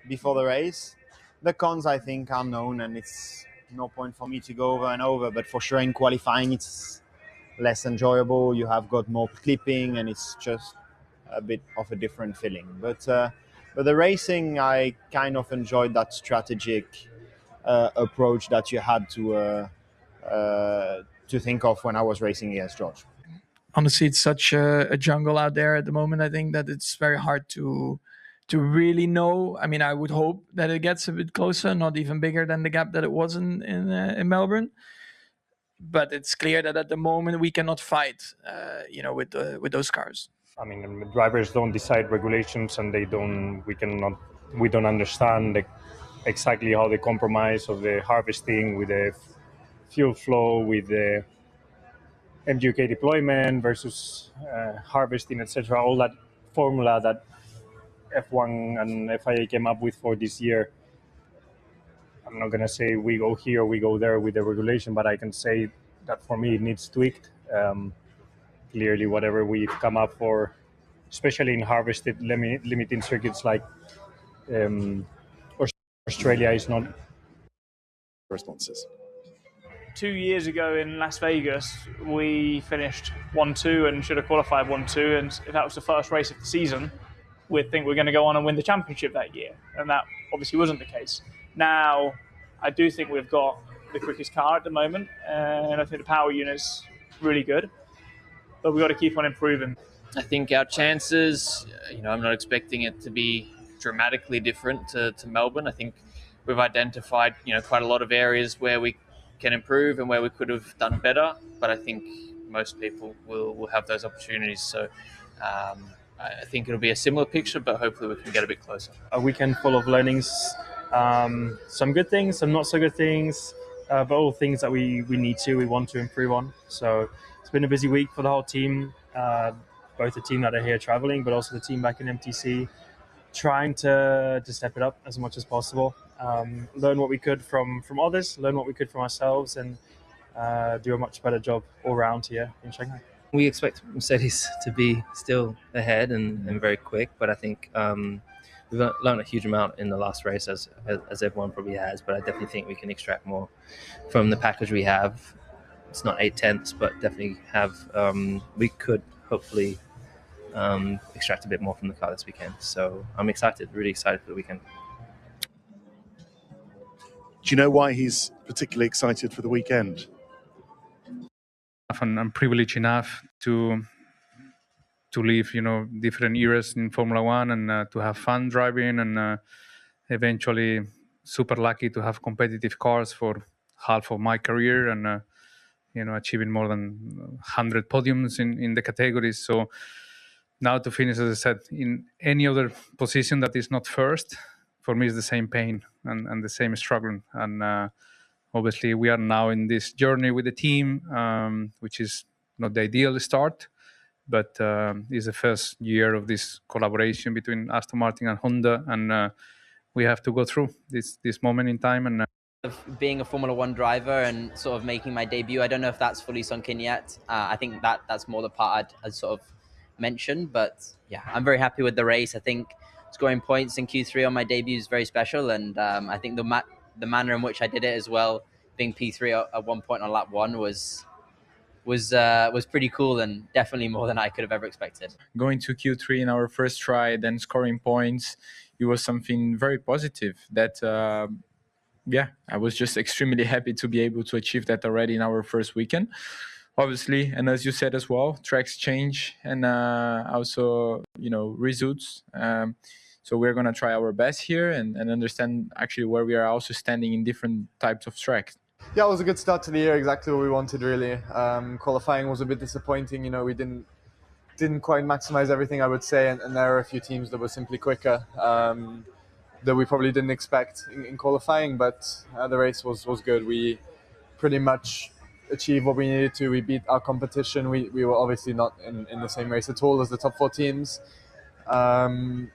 before the race. The cons, I think, are known, and it's no point for me to go over and over. But for sure, in qualifying, it's less enjoyable. You have got more clipping, and it's just a bit of a different feeling. But the racing, I kind of enjoyed that strategic approach that you had to think of when I was racing against George. Honestly, it's such a jungle out there at the moment. I think that it's very hard to really know. I mean, I would hope that it gets a bit closer, not even bigger than the gap that it was in Melbourne. But it's clear that at the moment we cannot fight, with those cars. I mean, drivers don't decide regulations, and we don't understand exactly how the compromise of the harvesting with the fuel flow, with the MGK deployment versus harvesting, etc. All that formula that F1 and FIA came up with for this year. I'm not going to say we go here, we go there with the regulation, but I can say that for me it needs tweaked. Clearly, whatever we've come up for, especially in harvested limiting circuits like Australia, is not. Responses. 2 years ago in Las Vegas, we finished 1-2 and should have qualified 1-2. And if that was the first race of the season, we'd think we're going to go on and win the championship that year. And that obviously wasn't the case. Now, I do think we've got the quickest car at the moment. And I think the power unit's really good. But we've got to keep on improving. I think our chances, I'm not expecting it to be dramatically different to Melbourne. I think we've identified, quite a lot of areas where we can improve and where we could have done better. But I think most people will have those opportunities. So I think it'll be a similar picture, but hopefully we can get a bit closer. A weekend full of learnings, some good things, some not so good things, but all things that we want to improve on. So it's been a busy week for the whole team, both the team that are here traveling, but also the team back in MTC, trying to step it up as much as possible, learn what we could from others, learn what we could from ourselves, and do a much better job all round here in Shanghai. We expect Mercedes to be still ahead and very quick, but I think we've learned a huge amount in the last race, as everyone probably has, but I definitely think we can extract more from the package we have. It's not 8/10, but definitely we could hopefully extract a bit more from the car this weekend. So I'm excited, really excited for the weekend. Do you know why he's particularly excited for the weekend? I'm privileged enough to live, different eras in Formula One and to have fun driving, and eventually super lucky to have competitive cars for half of my career, and achieving more than 100 podiums in the categories. So now to finish, as I said, in any other position that is not first, for me is the same pain and the same struggle. And obviously we are now in this journey with the team, which is not the ideal start, but it's the first year of this collaboration between Aston Martin and Honda, and we have to go through this moment in time. And of being a Formula One driver and sort of making my debut, I don't know if that's fully sunk in yet. I think that's more the part I'd sort of mentioned, but yeah, I'm very happy with the race. I think scoring points in Q3 on my debut is very special, and I think the manner in which I did it as well, being P3 at one point on lap 1 was pretty cool, and definitely more than I could have ever expected. Going to Q3 in our first try, then scoring points, it was something very positive that I was just extremely happy to be able to achieve that already in our first weekend. Obviously, and as you said as well, tracks change and also, results. So we're going to try our best here and understand actually where we are also standing in different types of tracks. Yeah, it was a good start to the year, exactly what we wanted really. Qualifying was a bit disappointing, we didn't quite maximize everything, I would say, and there are a few teams that were simply quicker that we probably didn't expect in qualifying, but the race was good. We pretty much achieved what we needed to. We beat our competition. We were obviously not in the same race at all as the top 4 teams, and